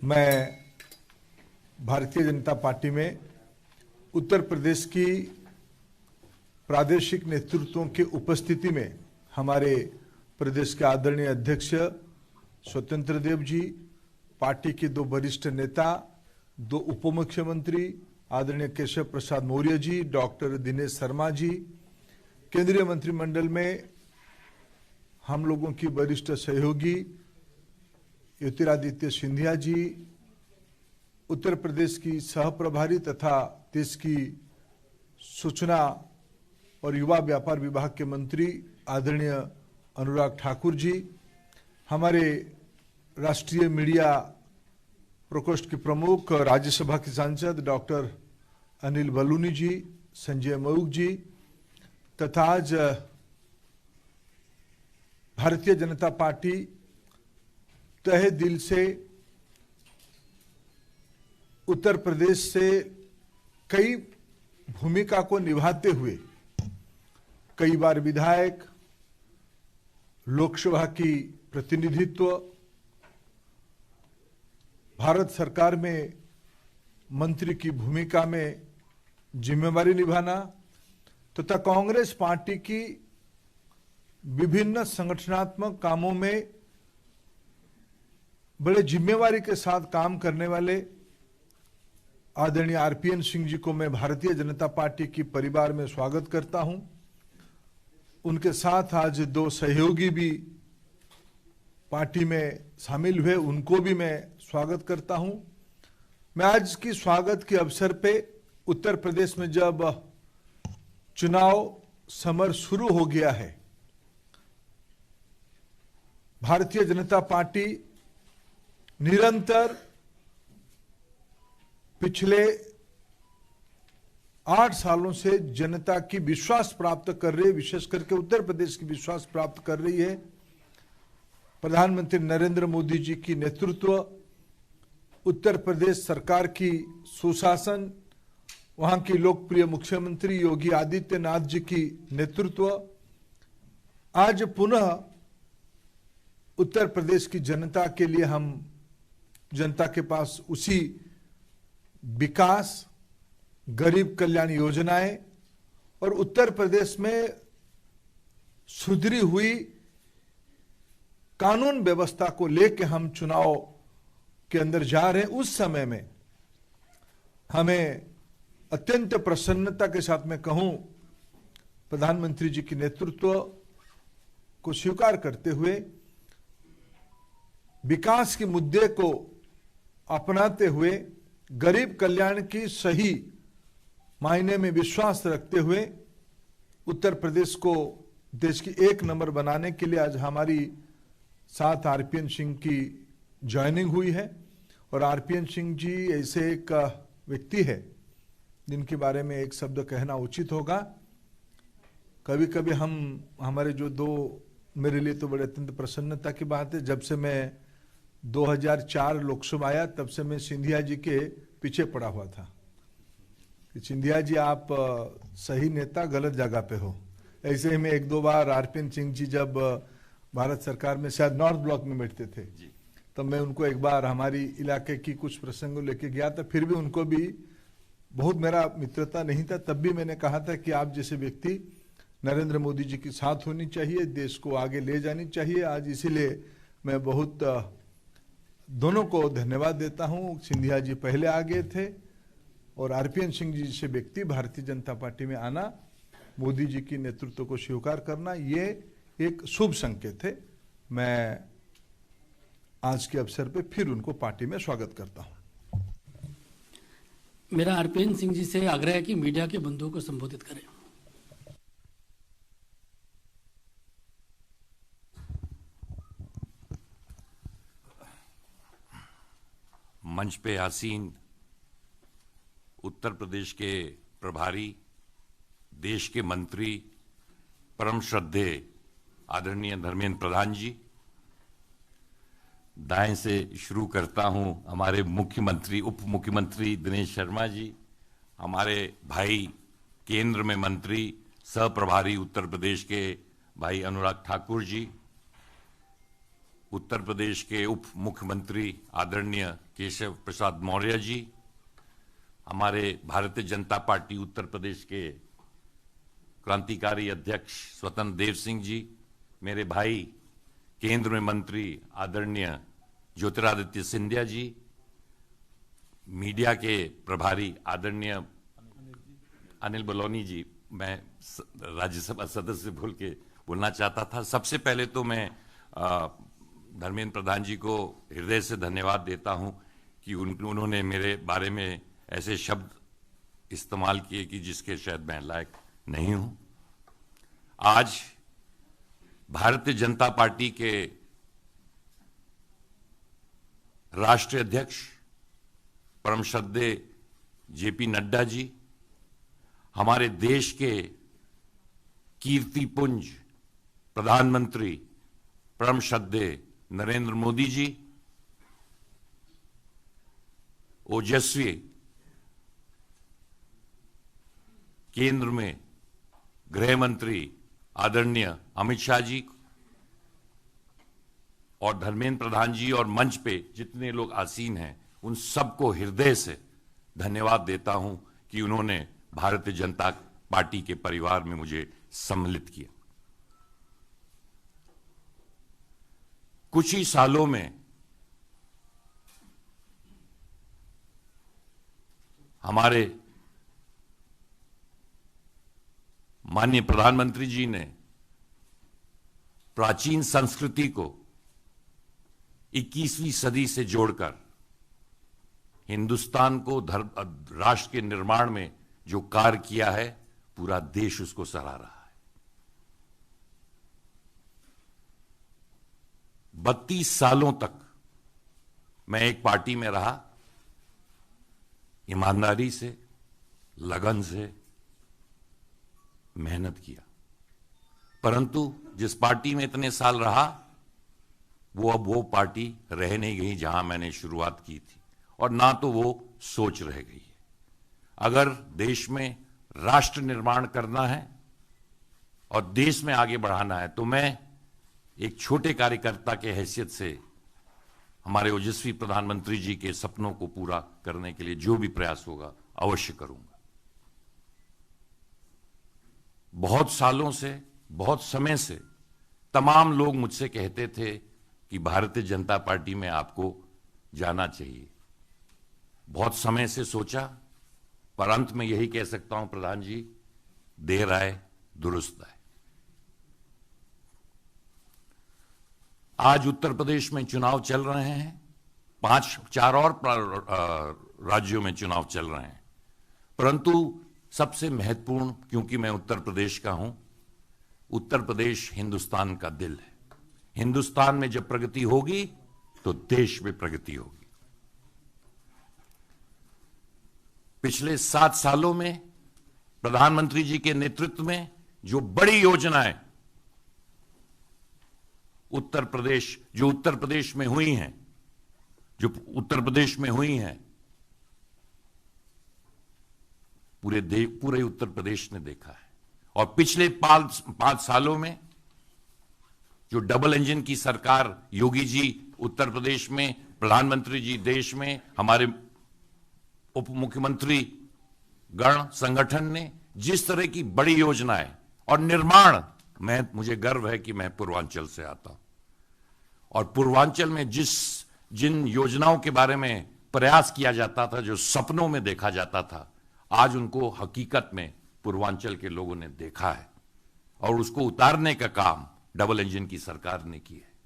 मैं भारतीय जनता पार्टी में उत्तर प्रदेश की प्रादेशिक नेतृत्वों की उपस्थिति में हमारे प्रदेश के आदरणीय अध्यक्ष स्वतंत्र देव जी, पार्टी के दो वरिष्ठ नेता, दो उप मुख्यमंत्री आदरणीय केशव प्रसाद मौर्य जी, डॉक्टर दिनेश शर्मा जी, केंद्रीय मंत्रिमंडल में हम लोगों की वरिष्ठ सहयोगी ज्योतिरादित्य सिंधिया जी, उत्तर प्रदेश की सह प्रभारी तथा देश की सूचना और युवा व्यापार विभाग के मंत्री आदरणीय अनुराग ठाकुर जी, हमारे राष्ट्रीय मीडिया प्रकोष्ठ के प्रमुख राज्यसभा के सांसद डॉक्टर अनिल बलूनी जी, संजय मयूख जी तथा आज भारतीय जनता पार्टी तहे दिल से उत्तर प्रदेश से कई भूमिका को निभाते हुए कई बार विधायक, लोकसभा की प्रतिनिधित्व, भारत सरकार में मंत्री की भूमिका में जिम्मेवारी निभाना तथा कांग्रेस पार्टी की विभिन्न संगठनात्मक कामों में बड़े जिम्मेवारी के साथ काम करने वाले आदरणीय आरपीएन सिंह जी को मैं भारतीय जनता पार्टी की परिवार में स्वागत करता हूं। उनके साथ आज दो सहयोगी भी पार्टी में शामिल हुए, उनको भी मैं स्वागत करता हूं। मैं आज की स्वागत के अवसर पे उत्तर प्रदेश में जब चुनाव समर शुरू हो गया है, भारतीय जनता पार्टी निरंतर पिछले 8 सालों से जनता की विश्वास प्राप्त कर रही है, विशेष करके उत्तर प्रदेश की विश्वास प्राप्त कर रही है। प्रधानमंत्री नरेंद्र मोदी जी की नेतृत्व, उत्तर प्रदेश सरकार की सुशासन, वहां की लोकप्रिय मुख्यमंत्री योगी आदित्यनाथ जी की नेतृत्व, आज पुनः उत्तर प्रदेश की जनता के लिए हम जनता के पास उसी विकास, गरीब कल्याण योजनाएं और उत्तर प्रदेश में सुधरी हुई कानून व्यवस्था को लेकर हम चुनाव के अंदर जा रहे हैं। उस समय में हमें अत्यंत प्रसन्नता के साथ मैं कहूं, प्रधानमंत्री जी के नेतृत्व को स्वीकार करते हुए विकास के मुद्दे को अपनाते हुए, गरीब कल्याण की सही मायने में विश्वास रखते हुए उत्तर प्रदेश को देश की एक नंबर बनाने के लिए आज हमारी साथ आरपीएन सिंह की ज्वाइनिंग हुई है। और आरपीएन सिंह जी ऐसे एक व्यक्ति है जिनके बारे में एक शब्द कहना उचित होगा। कभी कभी हमारे जो दो, मेरे लिए तो बड़े अत्यंत प्रसन्नता की बात है, जब से मैं 2004 लोकसभा आया तब से मैं सिंधिया जी के पीछे पड़ा हुआ था कि सिंधिया जी आप सही नेता गलत जगह पे हो। ऐसे ही मैं 1-2 बार आरपीएन सिंह जी जब भारत सरकार में शायद नॉर्थ ब्लॉक में बैठते थे तब मैं उनको एक बार हमारी इलाके की कुछ प्रसंगों लेके गया था। फिर भी उनको भी बहुत मेरा मित्रता नहीं था, तब भी मैंने कहा था कि आप जैसे व्यक्ति नरेंद्र मोदी जी के साथ होनी चाहिए, देश को आगे ले जानी चाहिए। आज इसीलिए मैं बहुत दोनों को धन्यवाद देता हूं। सिंधिया जी पहले आ गए थे और आरपीएन सिंह जी जैसे व्यक्ति भारतीय जनता पार्टी में आना, मोदी जी की नेतृत्व को स्वीकार करना, ये एक शुभ संकेत है। मैं आज के अवसर पे फिर उनको पार्टी में स्वागत करता हूं। मेरा आरपीएन सिंह जी से आग्रह है कि मीडिया के बंधुओं को संबोधित करें। मंच पे आसीन उत्तर प्रदेश के प्रभारी, देश के मंत्री, परम श्रद्धेय आदरणीय धर्मेंद्र प्रधान जी, दाएं से शुरू करता हूं हमारे मुख्यमंत्री, उप मुख्यमंत्री दिनेश शर्मा जी, हमारे भाई केंद्र में मंत्री, सह प्रभारी उत्तर प्रदेश के भाई अनुराग ठाकुर जी, उत्तर प्रदेश के उप मुख्यमंत्री आदरणीय केशव प्रसाद मौर्य जी, हमारे भारतीय जनता पार्टी उत्तर प्रदेश के क्रांतिकारी अध्यक्ष स्वतंत्र देव सिंह जी, मेरे भाई केंद्र में मंत्री आदरणीय ज्योतिरादित्य सिंधिया जी, मीडिया के प्रभारी आदरणीय अनिल बलौनी जी, मैं राज्यसभा सदस्य भूल के बोलना चाहता था। सबसे पहले तो मैं धर्मेंद्र प्रधान जी को हृदय से धन्यवाद देता हूं कि उन्होंने मेरे बारे में ऐसे शब्द इस्तेमाल किए कि जिसके शायद मैं लायक नहीं हूं। आज भारतीय जनता पार्टी के राष्ट्रीय अध्यक्ष परम श्रद्धेय जेपी नड्डा जी, हमारे देश के कीर्तिपुंज प्रधानमंत्री परम श्रद्धेय नरेंद्र मोदी जी, ओजस्वी केंद्र में गृह मंत्री आदरणीय अमित शाह जी और धर्मेंद्र प्रधान जी और मंच पे जितने लोग आसीन हैं, उन सबको हृदय से धन्यवाद देता हूं कि उन्होंने भारतीय जनता पार्टी के परिवार में मुझे सम्मिलित किया। कुछ ही सालों में हमारे माननीय प्रधानमंत्री जी ने प्राचीन संस्कृति को 21वीं सदी से जोड़कर हिंदुस्तान को राष्ट्र के निर्माण में जो कार्य किया है, पूरा देश उसको सराह रहा है। 32 सालों तक मैं एक पार्टी में रहा, ईमानदारी से, लगन से मेहनत किया, परंतु जिस पार्टी में इतने साल रहा वो अब वो पार्टी रह नहीं गई जहां मैंने शुरुआत की थी, और ना तो वो सोच रह गई है। अगर देश में राष्ट्र निर्माण करना है और देश में आगे बढ़ाना है तो मैं एक छोटे कार्यकर्ता के हैसियत से हमारे ओजस्वी प्रधानमंत्री जी के सपनों को पूरा करने के लिए जो भी प्रयास होगा अवश्य करूंगा। बहुत सालों से, बहुत समय से तमाम लोग मुझसे कहते थे कि भारतीय जनता पार्टी में आपको जाना चाहिए। बहुत समय से सोचा, पर अंत में यही कह सकता हूं प्रधान जी, देर आए दुरुस्त आए। आज उत्तर प्रदेश में चुनाव चल रहे हैं, 4 और राज्यों में चुनाव चल रहे हैं, परंतु सबसे महत्वपूर्ण, क्योंकि मैं उत्तर प्रदेश का हूं, उत्तर प्रदेश हिंदुस्तान का दिल है। हिंदुस्तान में जब प्रगति होगी तो देश में प्रगति होगी। पिछले 7 सालों में प्रधानमंत्री जी के नेतृत्व में जो बड़ी योजनाएं उत्तर प्रदेश में हुई हैं, पूरे उत्तर प्रदेश ने देखा है। और पिछले 5 सालों में जो डबल इंजन की सरकार योगी जी उत्तर प्रदेश में, प्रधानमंत्री जी देश में, हमारे उप मुख्यमंत्री गण संगठन ने जिस तरह की बड़ी योजनाएं और निर्माण, मुझे गर्व है कि मैं पूर्वांचल से आता हूं, और पूर्वांचल में जिन योजनाओं के बारे में प्रयास किया जाता था, जो सपनों में देखा जाता था, आज उनको हकीकत में पूर्वांचल के लोगों ने देखा है और उसको उतारने का काम डबल इंजन की सरकार ने किया है।